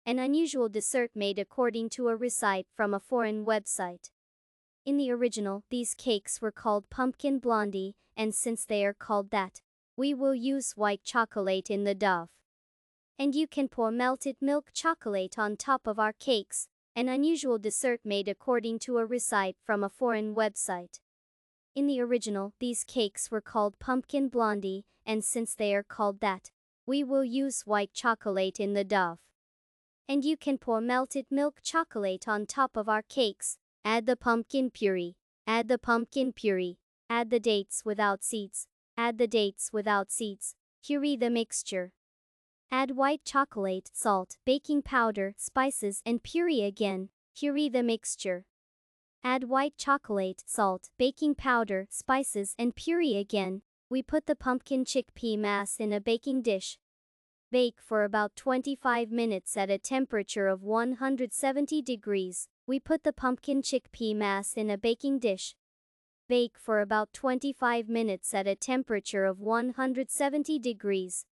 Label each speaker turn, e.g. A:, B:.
A: an unusual dessert made according to a recipe from a foreign website. In the original, these cakes were called pumpkin blondie, and since they are called that, we will use white chocolate in the dough. And you can pour melted milk chocolate on top of our cakes, an unusual dessert made according to a recipe from a foreign website. In the original, these cakes were called pumpkin blondie, and since they are called that, we will use white chocolate in the dough. And you can pour melted milk chocolate on top of our cakes, add the pumpkin puree, add the pumpkin puree, add the dates without seeds, add the dates without seeds, puree the mixture. Add white chocolate, salt, baking powder, spices and puree again, puree the mixture. Add white chocolate, salt, baking powder, spices and puree again. We put the pumpkin chickpea mass in a baking dish. Bake for about 25 minutes at a temperature of 170 degrees. We put the pumpkin chickpea mass in a baking dish. Bake for about 25 minutes at a temperature of 170 degrees.